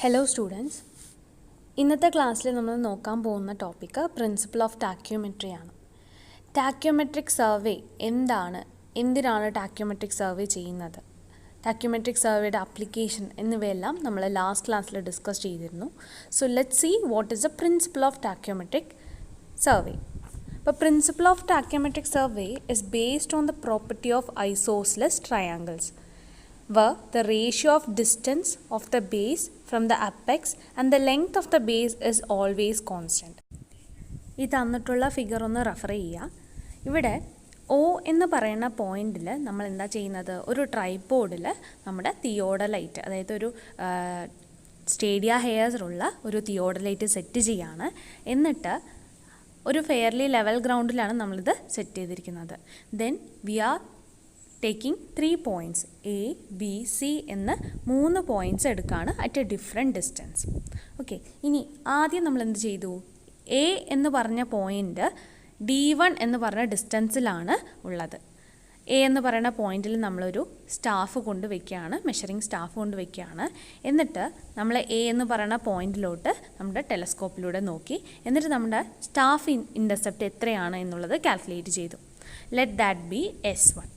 Hello students, ഇന്നത്തെ ക്ലാസ്സിൽ നമ്മൾ നോക്കാൻ പോകുന്ന ടോപ്പിക്ക് പ്രിൻസിപ്പിൾ ഓഫ് ടാക്യോമെട്രി ആണ്. ടാക്യോമെട്രിക് സർവേ എന്തിനാണ് ടാക്യോമെട്രിക് സർവേ ചെയ്യുന്നത്, ടാക്യോമെട്രിക് സർവേയുടെ അപ്ലിക്കേഷൻ എന്നിവയെല്ലാം നമ്മൾ ലാസ്റ്റ് ക്ലാസ്സിൽ ഡിസ്കസ് ചെയ്തിരുന്നു. So let's see what is the principle of tacheometric survey. അപ്പോൾ principle of tacheometric survey is based on the property of isosceles triangles where the ratio of distance of the base from the apex and the length of the base is always constant. ഈ തന്നിട്ടുള്ള figure ഒന്ന് refer ചെയ്യുക. ഇവിടെ O എന്ന് പറയുന്ന പോയിന്റിൽ നമ്മൾ എന്താ ചെയ്യുന്നത്, ഒരു ട്രൈപോഡിൽ നമ്മുടെ തിയോഡലൈറ്റ്, അതായത് ഒരു സ്റ്റേഡിയ ഹെയർസുള്ള ഒരു തിയോഡലൈറ്റ് സെറ്റ് ചെയ്യാണ്. എന്നിട്ട് ഒരു ഫെയർലി ലെവൽ ഗ്രൗണ്ടിലാണ് നമ്മളിത് സെറ്റ് ചെയ്തിരിക്കുന്നത്. Then we are taking 3 points A, B, C എന്ന് 3 പോയിൻറ്റ്സ് എടുക്കുകയാണ് at A different distance. Okay, ഇനി ആദ്യം നമ്മൾ എന്ത് ചെയ്തു, A എന്ന് പറഞ്ഞ പോയിൻ്റ് D1 എന്ന് പറഞ്ഞ ഡിസ്റ്റൻസിലാണ് ഉള്ളത്. A എന്ന് പറയുന്ന പോയിന്റിൽ നമ്മളൊരു സ്റ്റാഫ് കൊണ്ട് വയ്ക്കുകയാണ്, മെഷറിംഗ് സ്റ്റാഫ് കൊണ്ട് വയ്ക്കുകയാണ്. എന്നിട്ട് നമ്മൾ A എന്ന് പറയുന്ന പോയിന്റിലോട്ട് നമ്മുടെ ടെലസ്കോപ്പിലൂടെ നോക്കി, എന്നിട്ട് നമ്മുടെ സ്റ്റാഫ് ഇൻ്റർസെപ്റ്റ് എത്രയാണ് എന്നുള്ളത് കാൽക്കുലേറ്റ് ചെയ്തു. Let that be S1.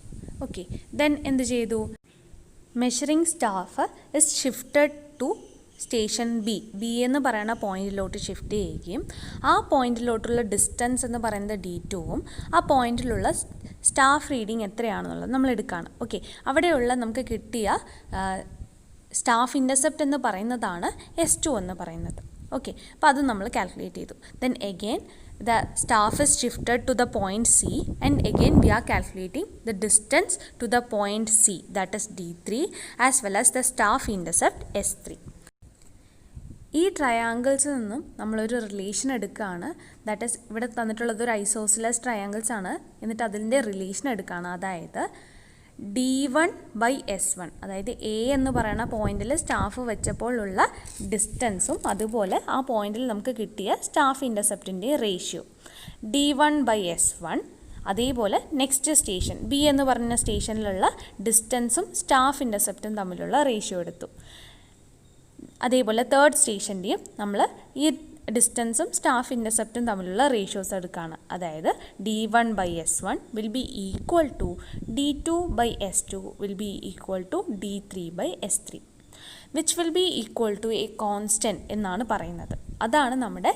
Okay, then എന്ത് ചെയ്തു, measuring staff is shifted to station B എന്ന് പറയുന്ന പോയിന്റിലോട്ട് ഷിഫ്റ്റ് ചെയ്യുകയും ആ പോയിന്റിലോട്ടുള്ള ഡിസ്റ്റൻസ് എന്ന് പറയുന്നത് D2ഉം ആ പോയിന്റിലുള്ള സ്റ്റാഫ് റീഡിങ് എത്രയാണെന്നുള്ളത് നമ്മൾ എടുക്കുകയാണ്. ഓക്കെ, അവിടെയുള്ള നമുക്ക് കിട്ടിയ സ്റ്റാഫ് ഇൻ്റർസെപ്റ്റ് എന്ന് പറയുന്നതാണ് S2 എന്ന് പറയുന്നത്. ഓക്കെ, അപ്പോൾ അത് നമ്മൾ കാൽക്കുലേറ്റ് ചെയ്തു. Then again the staff is shifted to the point C, and again we are calculating the distance to the point C, that is D3, as well as the staff intercept S3. ഈ ട്രയാങ്കിൾസിൽ നിന്നും നമ്മളൊരു relation എടുക്കുകയാണ്. That is ഇവിടെ തന്നിട്ടുള്ളത് ഒരു isosceles triangles ആണ്. എന്നിട്ട് അതിൻ്റെ റിലേഷൻ എടുക്കുകയാണ്. അതായത് D1/S1, അതായത് A എന്ന് പറയുന്ന പോയിന്റിൽ സ്റ്റാഫ് വെച്ചപ്പോഴുള്ള ഡിസ്റ്റൻസും അതുപോലെ ആ പോയിന്റിൽ നമുക്ക് കിട്ടിയ സ്റ്റാഫ് ഇൻ്റർസെപ്റ്റിൻ്റെ റേഷ്യോ D1/S1. അതേപോലെ നെക്സ്റ്റ് സ്റ്റേഷൻ B എന്ന് പറഞ്ഞ സ്റ്റേഷനിലുള്ള ഡിസ്റ്റൻസും സ്റ്റാഫ് ഇൻ്റർസെപ്റ്റും തമ്മിലുള്ള റേഷ്യോ എടുത്തു. അതേപോലെ തേർഡ് സ്റ്റേഷൻ്റെയും നമ്മൾ ഈ ഡിസ്റ്റൻസും സ്റ്റാഫ് ഇൻ്റർസെപ്റ്റും തമ്മിലുള്ള റേഷ്യോസ് എടുക്കുകയാണ്. അതായത് D1/S1 will be equal to D2/S2 will be equal to D3/S3 which will be equal to a constant എന്നാണ് പറയുന്നത്. അതാണ് നമ്മുടെ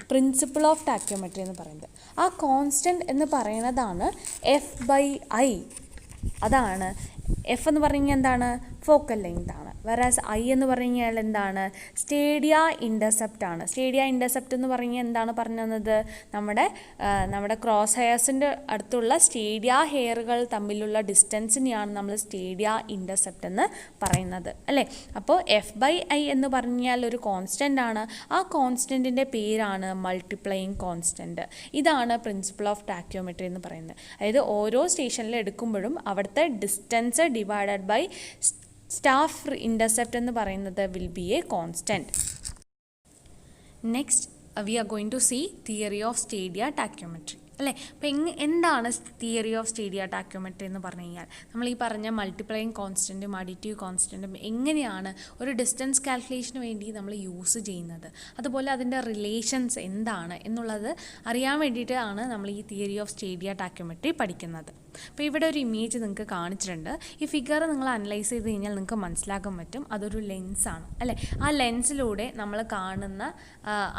പ്രിൻസിപ്പിൾ ഓഫ് ടാക്യോമെട്രി എന്ന് പറയുന്നത്. ആ കോൺസ്റ്റൻറ്റ് എന്ന് പറയുന്നതാണ് F/I. അതാണ് F എന്ന് പറഞ്ഞു കഴിഞ്ഞാൽ എന്താണ്, ഫോക്കൽ ലെങ്ത് ആണ്. വെറാസ് I എന്ന് പറഞ്ഞു കഴിഞ്ഞാൽ എന്താണ്, സ്റ്റേഡിയ ഇൻ്റർസെപ്റ്റ് ആണ്. സ്റ്റേഡിയ ഇൻ്റർസെപ്റ്റ് എന്ന് പറഞ്ഞാൽ എന്താണ് പറഞ്ഞു തന്നത്, നമ്മുടെ ക്രോസ് ഹെയർസിൻ്റെ അടുത്തുള്ള സ്റ്റേഡിയ ഹെയറുകൾ തമ്മിലുള്ള ഡിസ്റ്റൻസിനെയാണ് നമ്മൾ സ്റ്റേഡിയ ഇൻ്റർസെപ്റ്റ് എന്ന് പറയുന്നത്, അല്ലേ? അപ്പോൾ F/I എന്ന് പറഞ്ഞാൽ ഒരു കോൺസ്റ്റൻ്റ് ആണ്. ആ കോൺസ്റ്റൻറ്റിൻ്റെ പേരാണ് മൾട്ടിപ്ലയിങ് കോൺസ്റ്റൻറ്റ്. ഇതാണ് പ്രിൻസിപ്പിൾ ഓഫ് ടാക്യോമെട്രി എന്ന് പറയുന്നത്. അതായത് ഓരോ സ്റ്റേഷനിൽ എടുക്കുമ്പോഴും അവിടുത്തെ distance divided by staff intercept എന്ന് പറയുന്നത് will be a constant. Next we are going to see theory of stadia tacheometry, അല്ലേ? അപ്പോൾ എന്താണ് തിയറി ഓഫ് സ്റ്റേഡിയ ടാക്യോമെട്രി എന്ന് പറഞ്ഞു കഴിഞ്ഞാൽ, നമ്മൾ ഈ പറഞ്ഞ മൾട്ടിപ്ലയിങ് കോൺസ്റ്റൻറ്റും അഡിറ്റീവ് കോൺസ്റ്റൻറ്റും എങ്ങനെയാണ് ഒരു ഡിസ്റ്റൻസ് കാൽക്കുലേഷന് വേണ്ടി നമ്മൾ യൂസ് ചെയ്യുന്നത്, അതുപോലെ അതിൻ്റെ റിലേഷൻസ് എന്താണ് എന്നുള്ളത് അറിയാൻ വേണ്ടിയിട്ടാണ് നമ്മൾ ഈ തിയറി ഓഫ് സ്റ്റേഡിയ ടാക്യോമെട്രി പഠിക്കുന്നത്. അപ്പോൾ ഇവിടെ ഒരു ഇമേജ് നിങ്ങൾക്ക് കാണിച്ചിട്ടുണ്ട്. ഈ ഫിഗർ നിങ്ങൾ അനലൈസ് ചെയ്ത് കഴിഞ്ഞാൽ നിങ്ങൾക്ക് മനസ്സിലാക്കാൻ പറ്റും അതൊരു ലെൻസാണ്, അല്ലേ? ആ ലെൻസിലൂടെ നമ്മൾ കാണുന്ന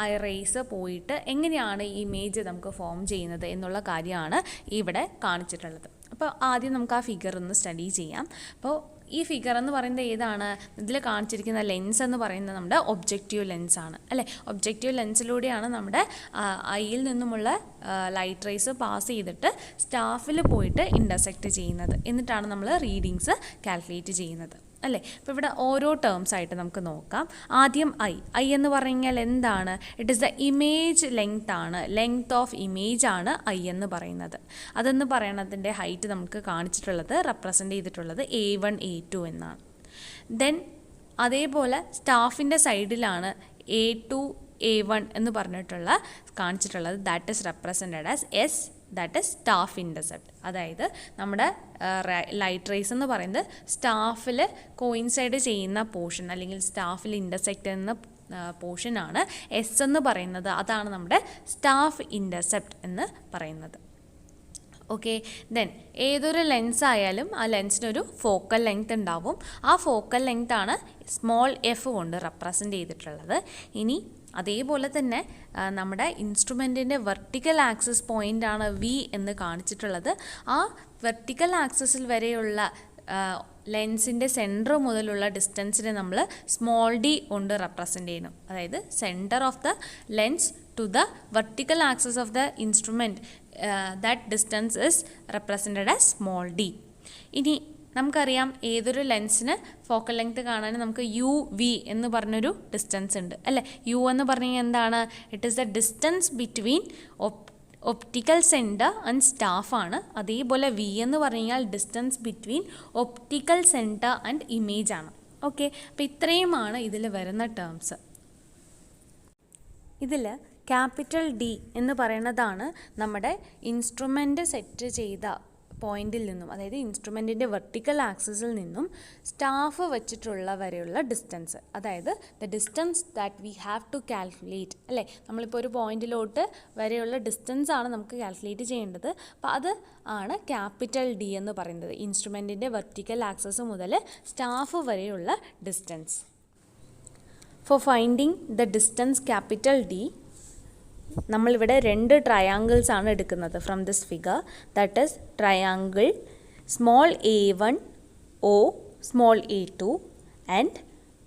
ഐ റേസ് പോയിട്ട് എങ്ങനെയാണ് ഈ ഇമേജ് നമുക്ക് ഫോം ചെയ്യുന്നത് എന്നുള്ള കാര്യമാണ് ഇവിടെ കാണിച്ചിട്ടുള്ളത്. അപ്പോൾ ആദ്യം നമുക്ക് ആ ഫിഗർ ഒന്ന് സ്റ്റഡി ചെയ്യാം. അപ്പോൾ ഈ ഫിഗർ എന്ന് പറയുന്നത് ഏതാണ്, ഇതിൽ കാണിച്ചിരിക്കുന്ന ലെൻസ് എന്ന് പറയുന്നത് നമ്മുടെ ഒബ്ജക്റ്റീവ് ലെൻസാണ്, അല്ലേ? ഒബ്ജക്റ്റീവ് ലെൻസിലൂടെയാണ് നമ്മുടെ ഐയിൽ നിന്നുമുള്ള ലൈറ്റ് റേസ് പാസ് ചെയ്തിട്ട് സ്റ്റാഫിൽ പോയിട്ട് ഇൻ്റർസെക്റ്റ് ചെയ്യുന്നത്. എന്നിട്ടാണ് നമ്മൾ റീഡിങ്സ് കാൽക്കുലേറ്റ് ചെയ്യുന്നത്, അല്ലേ? അപ്പോൾ ഇവിടെ ഓരോ ടേംസ് ആയിട്ട് നമുക്ക് നോക്കാം. ആദ്യം ഐ എന്ന് പറഞ്ഞു കഴിഞ്ഞാൽ എന്താണ്, it is the image length ആണ്, ലെങ്ത് ഓഫ് ഇമേജ് ആണ് ഐ എന്ന് പറയുന്നത്. അതെന്ന് പറയണതിൻ്റെ ഹൈറ്റ് നമുക്ക് കാണിച്ചിട്ടുള്ളത്, റെപ്രസെൻ്റ് ചെയ്തിട്ടുള്ളത് A1 A2 എന്നാണ്. ദെൻ അതേപോലെ സ്റ്റാഫിൻ്റെ സൈഡിലാണ് A2 A1 എന്ന് പറഞ്ഞിട്ടുള്ള കാണിച്ചിട്ടുള്ളത്, that is represented as that is staff intercept. അതായത് നമ്മുടെ ലൈറ്റ് റേസ് എന്ന് പറയുന്നത് സ്റ്റാഫിൽ കോയിൻസൈഡ് ചെയ്യുന്ന പോർഷൻ അല്ലെങ്കിൽ സ്റ്റാഫിൽ ഇൻ്റർസെക്റ്റ് ചെയ്യുന്ന പോർഷനാണ് എസ് എന്ന് പറയുന്നത്. അതാണ് നമ്മുടെ സ്റ്റാഫ് ഇൻ്റർസെപ്റ്റ് എന്ന് പറയുന്നത്. ഓക്കെ, ദെൻ ഏതൊരു ലെൻസ് ആയാലും ആ ലെൻസിനൊരു ഫോക്കൽ ലെങ്ത് ഉണ്ടാവും. ആ ഫോക്കൽ ലെങ്ത് ആണ് സ്മോൾ എഫ് കൊണ്ട് റെപ്രസെൻ്റ് ചെയ്തിട്ടുള്ളത്. ഇനി അതേപോലെ തന്നെ നമ്മുടെ ഇൻസ്ട്രുമെൻറ്റിൻ്റെ വെർട്ടിക്കൽ ആക്സിസ് പോയിൻ്റാണ് വി എന്ന് കാണിച്ചിട്ടുള്ളത്. ആ വെർട്ടിക്കൽ ആക്സിസിൽ വരെയുള്ള ലെൻസിൻ്റെ സെൻറ്റർ മുതലുള്ള ഡിസ്റ്റൻസിനെ നമ്മൾ സ്മോൾ ഡി കൊണ്ട് റെപ്രസെൻ്റ് ചെയ്യുന്നു. അതായത് centre of the lens to the vertical axis of the instrument, that distance is represented as small D. ഇനി നമുക്കറിയാം ഏതൊരു ലെൻസിന് ഫോക്കൽ ലെങ്ത് കാണാൻ നമുക്ക് യു വി എന്ന് പറഞ്ഞൊരു ഡിസ്റ്റൻസ് ഉണ്ട് അല്ലേ. യു എന്ന് പറഞ്ഞു കഴിഞ്ഞാൽ എന്താണ്? It is the distance between optical centre and സ്റ്റാഫാണ്. അതേപോലെ വി എന്ന് പറഞ്ഞു കഴിഞ്ഞാൽ distance between optical centre and image ആണ്. ഓക്കെ, അപ്പോൾ ഇത്രയുമാണ് ഇതിൽ വരുന്ന ടേംസ്. ഇതിൽ ക്യാപിറ്റൽ ഡി എന്ന് പറയുന്നതാണ് നമ്മുടെ ഇൻസ്ട്രുമെൻ്റ് സെറ്റ് ചെയ്ത പോയിന്റിൽ നിന്നും, അതായത് ഇൻസ്ട്രുമെൻറ്റിൻ്റെ വെർട്ടിക്കൽ ആക്സിസിൽ നിന്നും സ്റ്റാഫ് വെച്ചിട്ടുള്ള വരെയുള്ള ഡിസ്റ്റൻസ്. അതായത് the distance that we have to calculate അല്ലേ. നമ്മളിപ്പോൾ ഒരു പോയിന്റിലോട്ട് വരെയുള്ള ഡിസ്റ്റൻസ് ആണ് നമുക്ക് കാൽക്കുലേറ്റ് ചെയ്യേണ്ടത്. അപ്പോൾ അത് ആണ് ക്യാപിറ്റൽ ഡി എന്ന് പറയുന്നത്, ഇൻസ്ട്രുമെൻറ്റിൻ്റെ വെർട്ടിക്കൽ ആക്സിസ് മുതൽ സ്റ്റാഫ് വരെയുള്ള distance. For finding the distance capital D നമ്മളിവിടെ രണ്ട് ട്രയാങ്കിൾസ് ആണ് എടുക്കുന്നത് from this figure. That is triangle small a1 O small a2 and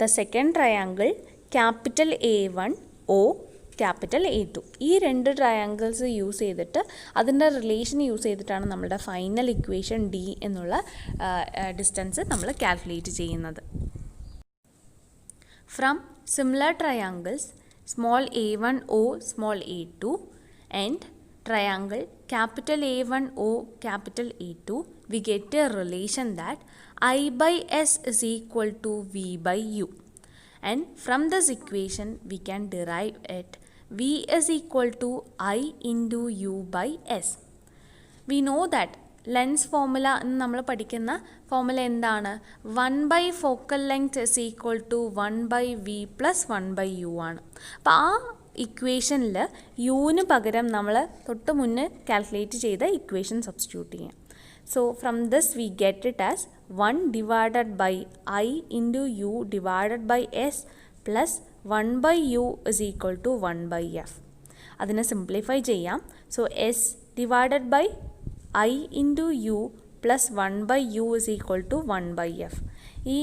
the second triangle capital A1 O capital A2. ഈ രണ്ട് triangles use ചെയ്തിട്ട് അതിൻ്റെ relation use ചെയ്തിട്ടാണ് നമ്മുടെ ഫൈനൽ ഇക്വേഷൻ ഡി എന്നുള്ള ഡിസ്റ്റൻസ് നമ്മൾ കാൽക്കുലേറ്റ് ചെയ്യുന്നത്. From similar triangles small a1 O small a2 and triangle capital A1 O capital A2, we get a relation that I by S is equal to V by U, and from this equation we can derive it V is equal to I into U by S. We know that lens formula എന്ന് നമ്മൾ പഠിക്കുന്ന formula എന്താണ്? 1 focal length is equal to 1 V plus 1 U ആണ്. അപ്പോൾ ആ ഇക്വേഷനിൽ യുവിന് പകരം നമ്മൾ തൊട്ട് മുന്നേ കാൽക്കുലേറ്റ് ചെയ്ത ഇക്വേഷൻ സബ്സ്റ്റിറ്റ്യൂട്ട് ചെയ്യാം. So from this we get it as 1 divided by I into U divided by S plus 1 U is equal to 1 F. അതിനെ സിംപ്ലിഫൈ ചെയ്യാം. So S divided by I into U plus 1 U is equal to 1 F. ഈ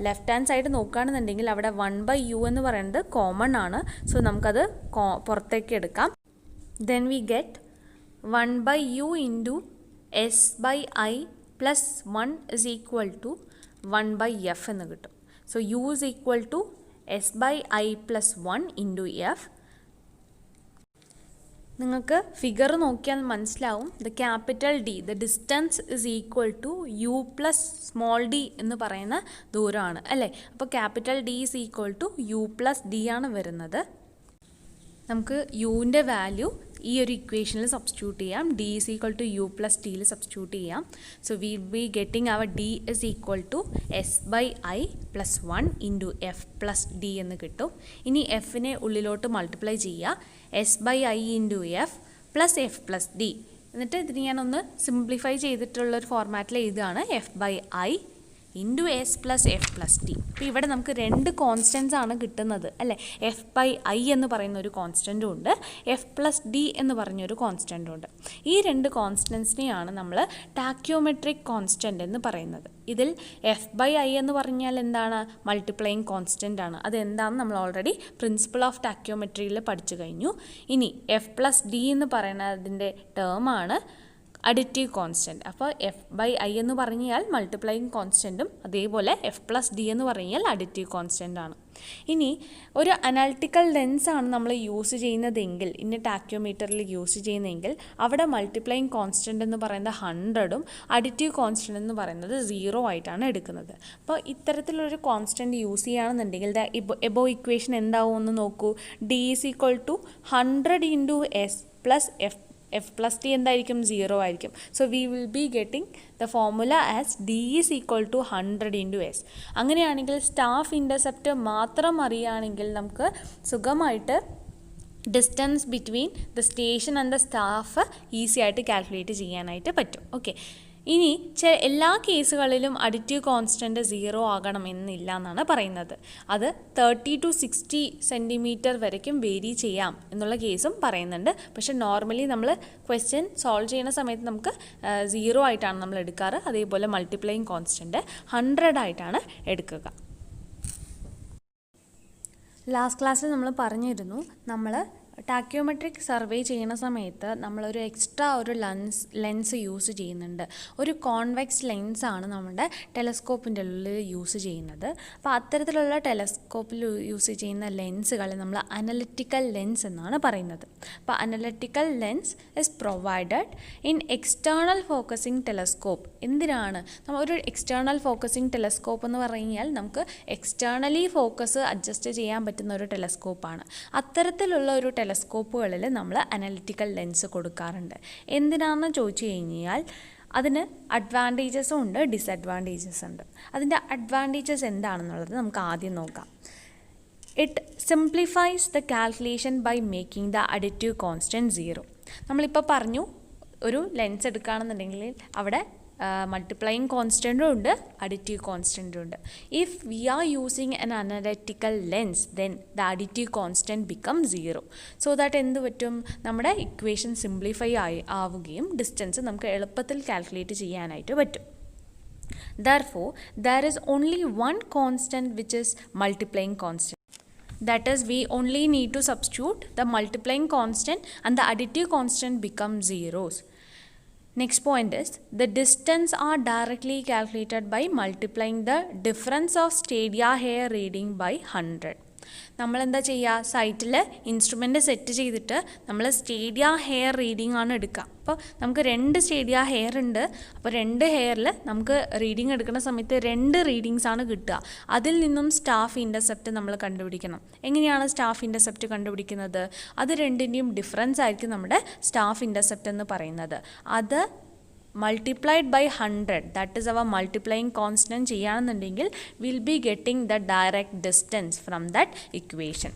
left hand side നോക്കുകയാണെന്നുണ്ടെങ്കിൽ അവിടെ 1 U എന്ന് പറയുന്നത് common ആണ്. So നമുക്കത് പുറത്തേക്ക് എടുക്കാം. Then we get 1 U into S by I plus 1 is equal to 1 F എന്ന് കിട്ടും. So U is equal to S by I plus 1 into F. നിങ്ങൾക്ക് ഫിഗർ നോക്കിയാൽ മനസ്സിലാവും the capital D, the distance is equal to U plus small D എന്ന് പറയുന്ന ദൂരമാണ് അല്ലേ. അപ്പോൾ capital D is equal to U plus D ആണ് വരുന്നത്. നമുക്ക് യുവിൻ്റെ വാല്യൂ ഈ ഒരു ഇക്വേഷനിൽ സബ്സ്റ്റിറ്റ്യൂട്ട് ചെയ്യാം. D is equal to U plus ടിയിൽ സബ്സ്റ്റിറ്റ്യൂട്ട് ചെയ്യാം. So we be getting our D is equal to S by I plus 1 into F plus D എന്ന് കിട്ടും. ഇനി എഫിനെ ഉള്ളിലോട്ട് മൾട്ടിപ്ലൈ ചെയ്യുക. S by I into F plus F plus D. എന്നിട്ട് ഇതിന് ഞാനൊന്ന് സിംപ്ലിഫൈ ചെയ്തിട്ടുള്ളൊരു ഫോർമാറ്റിൽ എഴുതുകയാണ് F by I into S plus F plus T. അപ്പോൾ ഇവിടെ നമുക്ക് രണ്ട് കോൺസ്റ്റൻസ് ആണ് കിട്ടുന്നത് അല്ലേ. എഫ് ബൈ ഐ എന്ന് പറയുന്ന ഒരു കോൺസ്റ്റൻറ്റും ഉണ്ട്, എഫ് പ്ലസ് ഡി എന്ന് പറഞ്ഞൊരു കോൺസ്റ്റൻറ്റും ഉണ്ട്. ഈ രണ്ട് കോൺസ്റ്റൻസിനെയാണ് നമ്മൾ ടാക്യോമെട്രിക് കോൺസ്റ്റൻറ്റ് എന്ന് പറയുന്നത്. ഇതിൽ എഫ് ബൈ ഐ എന്ന് പറഞ്ഞാൽ എന്താണ്? മൾട്ടിപ്ലൈയിങ് കോൺസ്റ്റൻ്റ് ആണ്. അതെന്താണെന്ന് നമ്മൾ ഓൾറെഡി പ്രിൻസിപ്പിൾ ഓഫ് ടാക്യോമെട്രിയിൽ പഠിച്ചു കഴിഞ്ഞു. ഇനി എഫ് പ്ലസ് ഡി എന്ന് പറയുന്നതിൻ്റെ ടേമാണ് അഡിറ്റീവ് കോൺസ്റ്റൻറ്റ്. അപ്പോൾ എഫ് ബൈ ഐ എന്ന് പറഞ്ഞാൽ മൾട്ടിപ്ലൈയിങ് കോൺസ്റ്റൻറ്റും അതേപോലെ എഫ് പ്ലസ് ഡി എന്ന് പറഞ്ഞാൽ അഡിറ്റീവ് കോൺസ്റ്റൻ്റ് ആണ്. ഇനി ഒരു അനാലിറ്റിക്കൽ ലെൻസാണ് നമ്മൾ യൂസ് ചെയ്യുന്നതെങ്കിൽ, ഇന്ന ടാക്യോമീറ്ററിൽ യൂസ് ചെയ്യുന്നതെങ്കിൽ അവിടെ മൾട്ടിപ്ലൈയിങ് കോൺസ്റ്റൻ്റ് എന്ന് പറയുന്നത് 100ഉം അഡിറ്റീവ് കോൺസ്റ്റൻ്റ് എന്ന് പറയുന്നത് 0 ആയിട്ടാണ് എടുക്കുന്നത്. അപ്പോൾ ഇത്തരത്തിലൊരു കോൺസ്റ്റൻറ്റ് യൂസ് ചെയ്യുകയാണെന്നുണ്ടെങ്കിൽ എബോ ഇക്വേഷൻ എന്താവും എന്ന് നോക്കൂ. D is equal to 100 into S plus F F+T എന്തായിരിക്കും 0 ആയിരിക്കും. So we will be getting the formula as D is equal to 100 into S. അങ്ങനെയാണെങ്കിൽ സ്റ്റാഫ് ഇൻ്റർസെപ്റ്റ് മാത്രം അറിയുകയാണെങ്കിൽ നമുക്ക് സുഖമായിട്ട് distance between the station and the staff easy ആയിട്ട് calculate ചെയ്യാനായിട്ട് പറ്റും. ഓക്കെ, ഇനി എല്ലാ കേസുകളിലും അഡിറ്റീവ് കോൺസ്റ്റൻറ്റ് 0 ആകണമെന്നില്ല എന്നാണ് പറയുന്നത്. അത് 30 to 60 സെൻറ്റിമീറ്റർ വരയ്ക്കും വേരി ചെയ്യാം എന്നുള്ള കേസും പറയുന്നുണ്ട്. പക്ഷെ നോർമലി നമ്മൾ ക്വസ്റ്റ്യൻ സോൾവ് ചെയ്യുന്ന സമയത്ത് നമുക്ക് 0 ആയിട്ടാണ് നമ്മൾ എടുക്കാറ്. അതേപോലെ മൾട്ടിപ്ലൈയിങ് കോൺസ്റ്റൻറ്റ് 100 ആയിട്ടാണ് എടുക്കുക. ലാസ്റ്റ് ക്ലാസ്സിൽ നമ്മൾ പറഞ്ഞിരുന്നു, നമ്മൾ ടാക്യോമെട്രിക് സർവേ ചെയ്യുന്ന സമയത്ത് നമ്മളൊരു എക്സ്ട്രാ ഒരു ലെൻസ് യൂസ് ചെയ്യുന്നുണ്ട്. ഒരു കോൺവെക്സ് ലെൻസാണ് നമ്മുടെ ടെലസ്കോപ്പിൻ്റെ ഉള്ളിൽ യൂസ് ചെയ്യുന്നത്. അപ്പോൾ അത്തരത്തിലുള്ള ടെലസ്കോപ്പിൽ യൂസ് ചെയ്യുന്ന ലെൻസുകളെ നമ്മൾ അനലിറ്റിക്കൽ ലെൻസ് എന്നാണ് പറയുന്നത്. അപ്പോൾ analytical lens is provided in external focusing telescope. എന്തിനാണ് ഒരു എക്സ്റ്റേണൽ ഫോക്കസിങ് ടെലസ്കോപ്പ് എന്ന് പറഞ്ഞാൽ നമുക്ക് എക്സ്റ്റേണലി ഫോക്കസ് അഡ്ജസ്റ്റ് ചെയ്യാൻ പറ്റുന്ന ഒരു ടെലസ്കോപ്പാണ്. അത്തരത്തിലുള്ള ഒരു ടെലസ്കോപ്പുകളിൽ നമ്മൾ അനലിറ്റിക്കൽ ലെൻസ് കൊടുക്കാറുണ്ട്. എന്തിനാണെന്ന് ചോദിച്ചു കഴിഞ്ഞാൽ അതിന് അഡ്വാൻറ്റേജസും ഉണ്ട്, ഡിസഡ്വാൻറ്റേജസ് ഉണ്ട്. അതിൻ്റെ അഡ്വാൻറ്റേജസ് എന്താണെന്നുള്ളത് നമുക്ക് ആദ്യം നോക്കാം. It simplifies the calculation by making the additive constant 0. നമ്മളിപ്പോൾ പറഞ്ഞു, ഒരു ലെൻസ് എടുക്കുകയാണെന്നുണ്ടെങ്കിൽ അവിടെ മൾട്ടിപ്ലൈയിങ് കോൺസ്റ്റൻറ്റും ഉണ്ട്, അഡിറ്റീവ് കോൺസ്റ്റൻറ്റും ഉണ്ട്. If we are using an analytical lens then the additive constant become 0. So that എന്ത് പറ്റും, നമ്മുടെ ഇക്വേഷൻ സിംപ്ലിഫൈ ആവുകയും ഡിസ്റ്റൻസ് നമുക്ക് എളുപ്പത്തിൽ കാൽക്കുലേറ്റ് ചെയ്യാനായിട്ട് പറ്റും. Therefore, there is only one constant which is multiplying constant. That is, we only need to substitute the multiplying constant and the additive constant become zeros. Next point is, the distance are directly calculated by multiplying the difference of stadia hair reading by 100. നമ്മളെന്താ ചെയ്യുക, സൈറ്റിൽ instrument set ചെയ്തിട്ട് നമ്മൾ സ്റ്റേഡിയ hair reading ആണ് എടുക്കുക. അപ്പോൾ നമുക്ക് 2 സ്റ്റേഡിയ hair ഉണ്ട്. അപ്പോൾ 2 ഹെയറിൽ നമുക്ക് റീഡിംഗ് എടുക്കുന്ന സമയത്ത് 2 റീഡിങ്സ് ആണ് കിട്ടുക. അതിൽ നിന്നും സ്റ്റാഫ് ഇൻ്റർസെപ്റ്റ് നമ്മൾ കണ്ടുപിടിക്കണം. എങ്ങനെയാണ് സ്റ്റാഫ് ഇൻ്റർസെപ്റ്റ് കണ്ടുപിടിക്കുന്നത്? അത് രണ്ടിൻ്റെയും ഡിഫറൻസ് ആയിരിക്കും നമ്മുടെ സ്റ്റാഫ് ഇൻ്റർസെപ്റ്റ് എന്ന് പറയുന്നത്. അത് multiplied by 100, that is our multiplying constant ചെയ്യാണെന്നുണ്ടെങ്കിൽ we'll be getting the direct distance from that equation.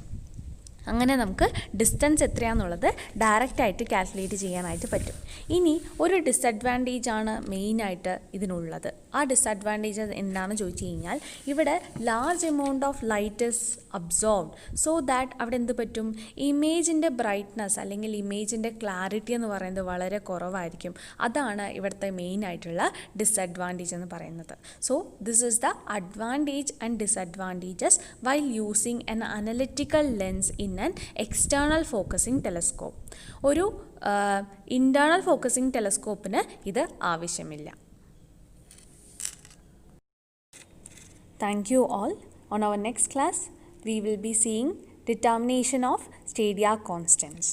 അങ്ങനെ നമുക്ക് ഡിസ്റ്റൻസ് എത്രയാണെന്നുള്ളത് ഡയറക്റ്റായിട്ട് കാൽക്കുലേറ്റ് ചെയ്യാനായിട്ട് പറ്റും. ഇനി ഒരു ഡിസഡ്വാൻറ്റേജ് ആണ് മെയിനായിട്ട് ഇതിനുള്ളത്. ആ ഡിസഡ്വാൻറ്റേജ് എന്താണെന്ന് ചോദിച്ചു കഴിഞ്ഞാൽ, ഇവിടെ large amount of light is absorbed. So that അവിടെ എന്ത് പറ്റും, ഇമേജിൻ്റെ ബ്രൈറ്റ്നസ് അല്ലെങ്കിൽ ഇമേജിൻ്റെ ക്ലാരിറ്റി എന്ന് പറയുന്നത് വളരെ കുറവായിരിക്കും. അതാണ് ഇവിടുത്തെ മെയിനായിട്ടുള്ള ഡിസഡ്വാൻറ്റേജ് എന്ന് പറയുന്നത്. So this is the advantage and disadvantages while using an analytical lens in an external focusing telescope. ഒരു internal focusing telescopeന് ഇത് ആവശ്യമില്ല. Thank you all. On our next class, we will be seeing determination of stadia constants.